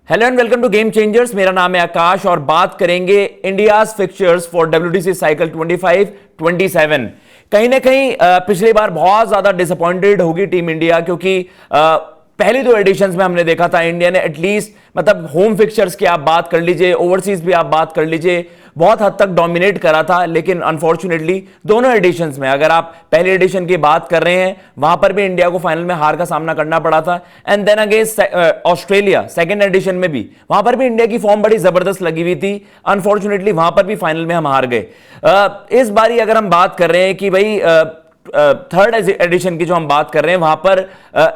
Hello and welcome to game changers. मेरा नाम है आकाश और बात करेंगे India's fixtures for WTC cycle 25-27। कहीं ना कहीं पिछली बार बहुत ज्यादा डिसअपॉइंटेड होगी टीम इंडिया, क्योंकि पहली दो एडिशंस में हमने देखा था इंडिया ने एटलीस्ट मतलब होम फिक्चर्स की आप बात कर लीजिए, ओवरसीज भी आप बात कर लीजिए, बहुत हद तक डोमिनेट करा था। लेकिन अनफॉर्चुनेटली दोनों एडिशंस में, अगर आप पहले एडिशन की बात कर रहे हैं, वहां पर भी इंडिया को फाइनल में हार का सामना करना पड़ा था। And then against Australia second edition में भी, वहां पर भी इंडिया की फॉर्म बड़ी जबरदस्त लगी हुई थी। अनफॉर्चुनेटली वहां पर भी फाइनल में हम हार गए। इस बारी अगर हम बात कर रहे हैं कि भाई थर्ड एडिशन की जो हम बात कर रहे हैं, वहां पर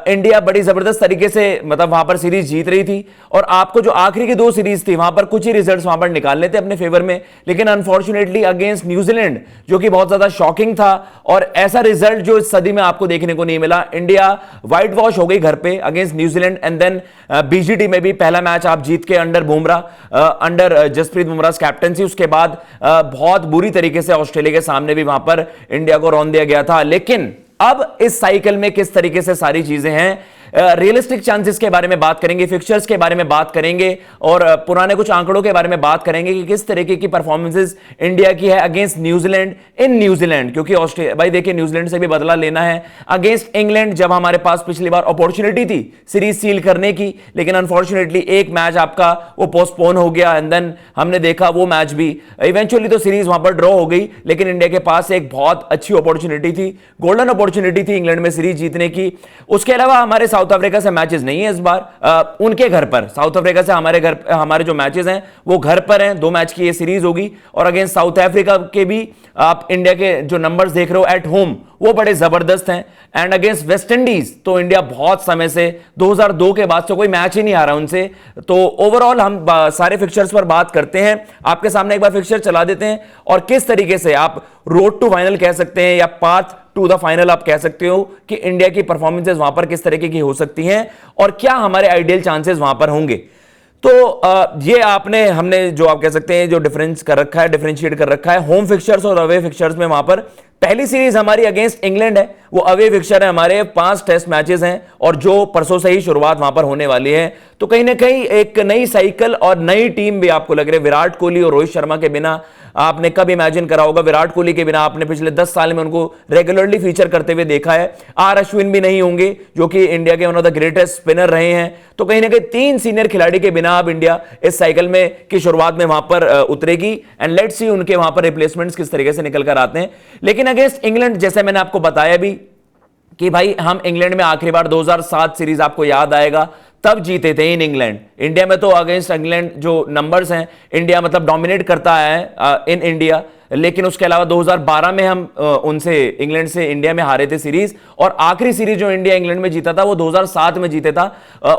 इंडिया बड़ी जबरदस्त तरीके से मतलब वहां पर सीरीज जीत रही थी, और आपको जो आखिरी की दो सीरीज थी वहां पर कुछ ही रिजल्ट्स वहां पर निकालने थे अपने फेवर में। लेकिन अनफॉर्चुनेटली अगेंस्ट न्यूजीलैंड, जो कि बहुत ज्यादा शॉकिंग था, और ऐसा रिजल्ट जो इस सदी में आपको देखने को नहीं मिला। इंडिया व्हाइट वॉश हो गई घर पे against New Zealand. And then BGT में भी पहला मैच आप जीत के under Bumrah, under Jasprit Bumrah captaincy, उसके बाद बहुत बुरी तरीके से ऑस्ट्रेलिया के सामने भी वहां पर इंडिया को रौंद दिया गया था। लेकिन अब इस साइकिल में किस तरीके से सारी चीजें हैं, रियलिस्टिक चांसेस के बारे में बात करेंगे, फिक्चर्स के बारे में बात करेंगे, और पुराने कुछ आंकड़ों के बारे में बात करेंगे कि किस तरीके की परफॉर्मेंसेस इंडिया की है अगेंस्ट न्यूजीलैंड इन न्यूजीलैंड। क्योंकि ऑस्ट्रेलिया भाई देखिए, न्यूजीलैंड से भी बदला लेना है अगेंस्ट इंग्लैंड, जब हमारे पास पिछली बार अपॉर्चुनिटी थी सीरीज सील करने की, लेकिन अनफॉर्चुनेटली एक मैच आपका वो पोस्टपोन हो गया। एंड देन हमने देखा वो मैच भी इवेंचुअली तो सीरीज वहां पर ड्रॉ हो गई, लेकिन इंडिया के पास एक बहुत अच्छी अपॉर्चुनिटी थी, गोल्डन अपॉर्चुनिटी थी इंग्लैंड में सीरीज जीतने की। उसके अलावा हमारे साउथ अफ्रीका से मैचेस नहीं है इस बार, उनके घर पर। साउथ अफ्रीका से हमारे जो मैचेस हैं वो घर पर हैं, 2 मैच की ये सीरीज होगी। और अगेंस्ट साउथ अफ्रीका के भी आप इंडिया के जो नंबर्स देख रहे हो एट होम, वो बड़े जबरदस्त हैं। एंड अगेंस्ट वेस्ट इंडीज तो इंडिया बहुत समय से 2002 के बाद से कोई मैच ही नहीं आ रहा उनसे। तो ओवरऑल हम सारे फिक्चर्स पर बात करते हैं, आपके सामने एक बार फिक्चर चला देते हैं, और किस तरीके से आप रोड टू फाइनल कह सकते हैं या पाथ टू द फाइनल आप कह सकते हो कि इंडिया की परफॉर्मेंसेस वहां पर किस तरीके की हो सकती हैं, और क्या हमारे आइडियल चांसेस वहां पर होंगे। तो ये हमने जो आप कह सकते हैं जो डिफरेंस कर रखा है, डिफरेंशिएट कर रखा है होम फिक्चर्स और अवे फिक्चर्स में। वहां पर पहली सीरीज हमारी अगेंस्ट इंग्लैंड है, वो अवे फिक्चर है, हमारे 5 टेस्ट मैचेस हैं, और जो परसों से ही शुरुआत वहां पर होने वाली है। तो कहीं ना कहीं एक नई साइकिल और नई टीम भी आपको लग रही है। विराट कोहली और रोहित शर्मा के बिना आपने कब इमेजिन करा होगा, विराट कोहली के बिना आपने पिछले 10 साल में उनको रेगुलरली फीचर करते हुए देखा है। आर अश्विन भी नहीं होंगे, जो कि इंडिया के one of the greatest spinner रहे हैं। तो कहीं ना कहीं 3 सीनियर खिलाड़ी के बिना अब इंडिया इस साइकिल में की शुरुआत में वहां पर उतरेगी। एंड लेट्स सी उनके वहां पर रिप्लेसमेंट्स किस तरीके से निकल कर आते हैं। लेकिन अगेंस्ट इंग्लैंड, जैसे मैंने आपको बताया भी कि भाई हम इंग्लैंड में आखिरी बार 2007 सीरीज आपको याद आएगा, तब जीते थे इन इंग्लैंड। इंडिया में तो अगेंस्ट इंग्लैंड जो नंबर्स हैं, इंडिया मतलब डोमिनेट करता है इन इंडिया। लेकिन उसके अलावा 2012 में हम उनसे इंग्लैंड से इंडिया में हारे थे सीरीज, और आखिरी सीरीज जो इंडिया इंग्लैंड में जीता था वो 2007 में जीते था।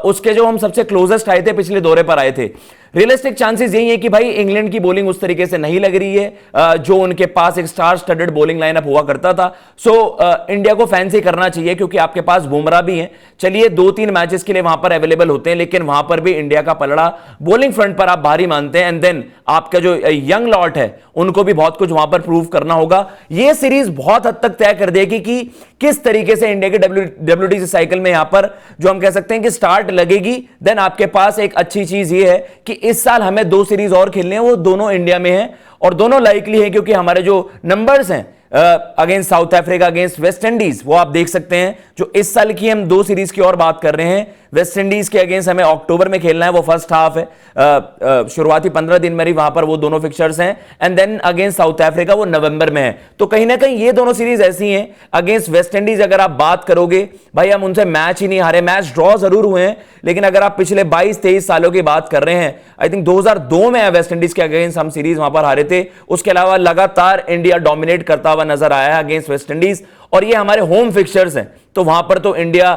उसके जो हम सबसे क्लोजेस्ट आए थे पिछले दौरे पर आए थे। रियलिस्टिक चांसेस यही है कि भाई इंग्लैंड की बॉलिंग उस तरीके से नहीं लग रही है जो उनके पास एक स्टार स्टडेड बॉलिंग लाइनअप हुआ करता था। सो इंडिया को फैंसी करना चाहिए, क्योंकि आपके पास बुमराह भी हैं। चलिए 2-3 मैचेस के लिए वहां पर अवेलेबल होते हैं, लेकिन वहां पर भी इंडिया का पलड़ा बॉलिंग फ्रंट पर आप भारी मानते हैं। एंड देन आपका जो यंग लॉट है उनको भी बहुत कुछ वहां पर प्रूव करना होगा। यह सीरीज बहुत हद तक तय कर देगी कि किस तरीके से इंडिया के डब्ल्यूटीसी साइकिल में यहां पर जो हम कह सकते हैं कि स्टार्ट लगेगी। देन आपके पास एक अच्छी चीज यह है कि इस साल हमें 2 सीरीज और खेलने हैं, वो दोनों इंडिया में हैं, और दोनों लाइकली हैं, क्योंकि हमारे जो नंबर्स हैं against South Africa, against West Indies, वो आप देख सकते हैं। जो इस साल की हम 2 सीरीज की और बात कर रहे हैं, वेस्ट इंडीज के अगेंस्ट हमें अक्टूबर में खेलना है, वो फर्स्ट हाफ है, शुरुआती 15 दिन में ही वहां पर वो दोनों फिक्चर्स हैं। And then against South Africa वो नवंबर में है। तो कहीं ना कहीं ये दोनों सीरीज ऐसी हैं। अगेंस्ट वेस्ट इंडीज अगर आप बात करोगे, भाई हम उनसे मैच ही नहीं हारे, मैच ड्रॉ जरूर हुए हैं, लेकिन अगर आप पिछले 22-23 सालों की बात कर रहे हैं, आई थिंक 2002 में वेस्ट इंडीज के अगेंस्ट हम सीरीज वहां पर हारे थे। उसके अलावा लगातार इंडिया डोमिनेट करता हुआ नजर आया है अगेंस्ट वेस्ट इंडीज, और ये हमारे होम फिक्चर्स हैं। तो वहां पर तो इंडिया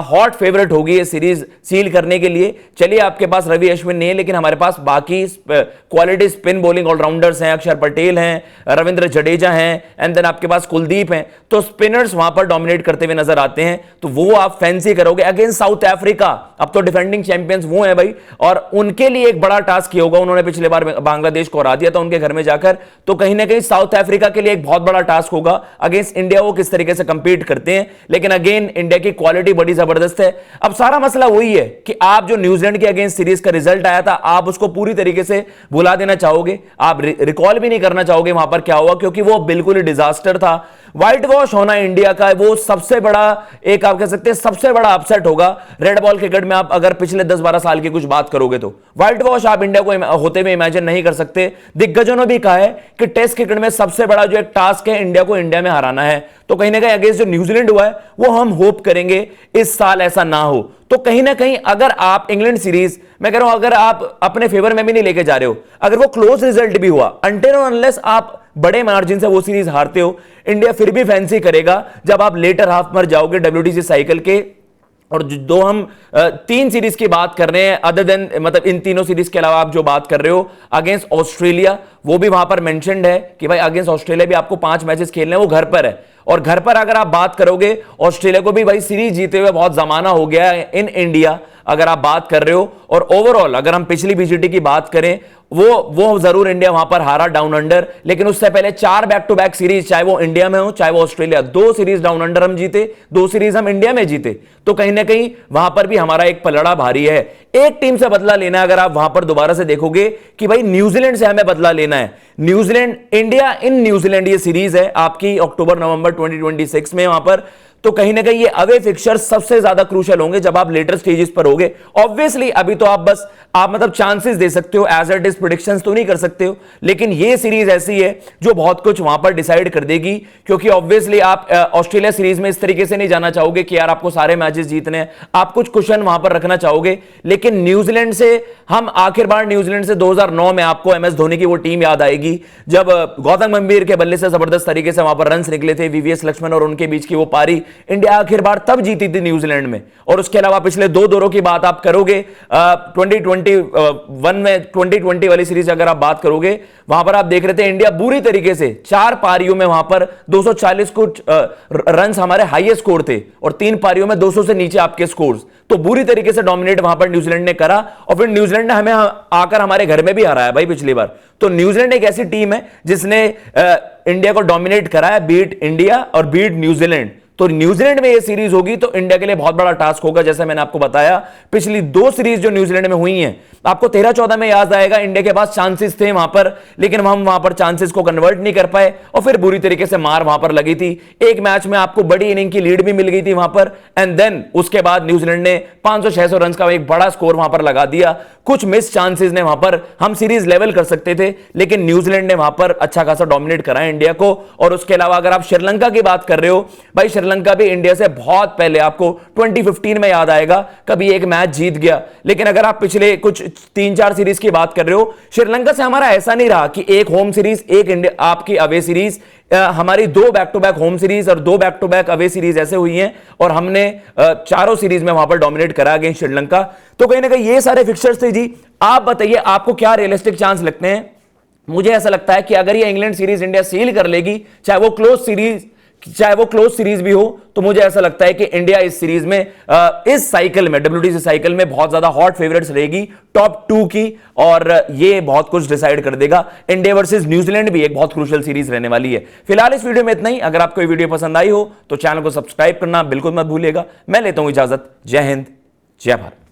हॉट फेवरेट होगी ये सीरीज सील करने के लिए। चलिए आपके पास रवि अश्विन नहीं है, लेकिन हमारे पास बाकी क्वालिटी स्पिन बॉलिंग ऑलराउंडर्स हैं, अक्षर पटेल हैं, रविंद्र जडेजा हैं, एंड देन आपके पास कुलदीप हैं। तो स्पिनर्स वहां पर डोमिनेट करते हुए नजर आते हैं। तो वो आप फैंसी करोगे अगेंस्ट साउथ अफ्रीका। अब तो डिफेंडिंग चैंपियंस वो हैं भाई, और उनके लिए एक बड़ा टास्क होगा। उन्होंने पिछले बार बांग्लादेश को हरा दिया था उनके घर में जाकर, तो कहीं ना कहीं साउथ अफ्रीका के लिए एक बहुत बड़ा टास्क होगा अगेंस्ट इंडिया, वो किस तरीके से कंपीट करते हैं, लेकिन अगेन इंडिया की क्वालिटी बड़ी जबरदस्त है। अब सारा मसला वही है कि आप जो न्यूजीलैंड के अगेंस्ट सीरीज का रिजल्ट आया था, आप उसको पूरी तरीके से भुला देना चाहोगे, आप रिकॉल भी नहीं करना चाहोगे वहां पर क्या हुआ, क्योंकि वो बिल्कुल ही डिजास्टर था। व्हाइट वॉश होना इंडिया का वो सबसे बड़ा, एक आप कह सकते हैं सबसे बड़ा अपसेट होगा रेड बॉल क्रिकेट में। आप अगर पिछले 10-12 साल की कुछ बात करोगे तो व्हाइट वॉश आप इंडिया को होते हुए इमेजिन नहीं कर सकते। दिग्गजों ने भी कहा है कि टेस्ट क्रिकेट में सबसे बड़ा जो एक टास्क है इंडिया को इंडिया में हराना है। तो कहीं ना कहीं अगेंस्ट जो न्यूजीलैंड हुआ है वो हम होप करेंगे इस साल ऐसा ना हो। तो कहीं ना कहीं अगर आप इंग्लैंड सीरीज, मैं कह रहा हूं अगर आप अपने फेवर में भी नहीं लेके जा रहे हो, अगर वो क्लोज रिजल्ट भी हुआ, अनटिल अनलेस आप बड़े मार्जिन से वो सीरीज हारते हो, इंडिया फिर भी फैंसी करेगा जब आप लेटर हाफ पर जाओगे डब्ल्यूटीसी साइकिल के। और जो हम 3 सीरीज की बात कर रहे हैं, अदर देन मतलब इन तीनों सीरीज के अलावा आप जो बात कर रहे हो अगेंस्ट ऑस्ट्रेलिया, वो भी वहां पर मेंशन्ड है कि भाई अगेंस्ट ऑस्ट्रेलिया भी आपको 5 मैचेस खेलने हैं, वो घर पर है। और घर पर अगर आप बात करोगे ऑस्ट्रेलिया को भी भाई सीरीज जीते हुए बहुत जमाना हो गया है इन इंडिया, अगर आप बात कर रहे हो। और ओवरऑल अगर हम पिछली बीजीटी की बात करें, वो जरूर इंडिया वहां पर हारा डाउन अंडर, लेकिन उससे पहले 4 बैक टू बैक सीरीज, चाहे वो इंडिया में हो चाहे वो ऑस्ट्रेलिया, 2 सीरीज डाउन अंडर हम जीते, 2 सीरीज हम इंडिया में जीते। तो कहीं ना कहीं वहां पर भी हमारा एक पलड़ा भारी है। एक टीम से बदला लेना है, अगर आप वहां पर दोबारा से देखोगे कि भाई न्यूजीलैंड से हमें बदला लेना है। न्यूजीलैंड, इंडिया इन न्यूजीलैंड ये सीरीज है आपकी अक्टूबर-नवंबर 2026 में वहां पर। तो कहीं ना कहीं ये अवे फिक्चर सबसे ज्यादा क्रूशियल होंगे जब आप लेटर स्टेजेस पर होगे। ऑब्वियसली अभी तो आप मतलब चांसेस दे सकते हो, एज इट इज प्रेडिक्शंस तो नहीं कर सकते हो, लेकिन ये सीरीज ऐसी है जो बहुत कुछ वहां पर डिसाइड कर देगी। क्योंकि ऑब्वियसली आप ऑस्ट्रेलिया सीरीज में इस तरीके से नहीं जाना चाहोगे कि यार आपको सारे मैचेस जीतने हैं, आप कुछ कुशन वहां पर रखना चाहोगे। लेकिन न्यूजीलैंड से हम आखिर बार न्यूजीलैंड से 2009 में आपको एमएस धोनी की वो टीम याद आएगी जब गौतम गंभीर के बल्ले से जबरदस्त तरीके से वहां पर रन्स निकले थे, वीवीएस लक्ष्मण और उनके बीच की वो पारी इंडिया आखिर बार तब जीती थी न्यूजीलैंड में। और उसके अलावा पिछले 2 दौरों की बात आप करोगे, 2021 में 2020 वाली सीरीज अगर आप बात करोगे, वहां पर आप देख रहे थे इंडिया बुरी तरीके से 4 पारियों में वहां पर 240 कुछ रन्स हमारे हाईएस्ट स्कोर थे, और 3 पारियों में 200 से नीचे आपके स्कोर्स। तो बुरी तरीके से डोमिनेट वहां पर न्यूजीलैंड ने करा, और फिर न्यूजीलैंड ने हमें आकर हमारे घर में भी हराया भाई पिछली बार। तो न्यूजीलैंड एक ऐसी टीम है जिसने इंडिया को डोमिनेट करा है, बीट इंडिया और बीट न्यूजीलैंड। तो न्यूजीलैंड में ये सीरीज होगी तो इंडिया के लिए बहुत बड़ा टास्क होगा। जैसे मैंने आपको बताया पिछली 2 सीरीज जो न्यूजीलैंड में हुई हैं, आपको 13-14 में याद आएगा, इंडिया के पास चांसेस थे वहां पर, लेकिन हम वहां पर चांसेस को कन्वर्ट नहीं कर पाए, और फिर बुरी तरीके से मार वहां पर लगी थी। एक मैच में आपको बड़ी इनिंग की लीड भी मिल गई थी वहां पर, एंड देन उसके बाद न्यूजीलैंड ने 500-600 रन का एक बड़ा स्कोर वहां पर लगा दिया। कुछ मिस चांसेस ने वहां पर हम सीरीज लेवल कर सकते थे, लेकिन न्यूजीलैंड ने वहां पर अच्छा खासा डोमिनेट करा इंडिया को। और उसके अलावा अगर आप श्रीलंका की बात कर रहे हो, भाई श्रीलंका भी इंडिया से बहुत पहले, आपको 2015 में याद आएगा, कभी एक मैच जीत गया। लेकिन अगर आप पिछले कुछ 3-4 सीरीज की बात कर रहे हो, श्रीलंका से हमारा ऐसा नहीं रहा कि एक होम सीरीज, एक इंडिया आपकी अवे सीरीज, हमारी 2 back to back home series और 2 back to back away series ऐसे हुई हैं, और हमने चारों सीरीज में वहां पर डोमिनेट करा अगेंस्ट श्रीलंका। तो कहीं ना कहीं ये सारे फिक्चर्स थे जी। आप बताइए आपको क्या रियलिस्टिक चांस लगते हैं? मुझे ऐसा लगता है कि अगर ये इंग्लैंड सीरीज इंडिया सील कर लेगी, चाहे वो क्लोज सीरीज भी हो, तो मुझे ऐसा लगता है कि इंडिया इस सीरीज में, इस साइकिल में, डब्ल्यूटीसी साइकिल में बहुत ज्यादा हॉट फेवरेट्स रहेगी टॉप 2 की, और ये बहुत कुछ डिसाइड कर देगा। इंडिया वर्सेस न्यूजीलैंड भी एक बहुत क्रूशियल सीरीज रहने वाली है। फिलहाल इस वीडियो में इतना ही। अगर आपको ये वीडियो पसंद आई हो तो चैनल को सब्सक्राइब करना बिल्कुल मत भूलिएगा। मैं लेता हूं इजाजत। जय हिंद, जय भारत।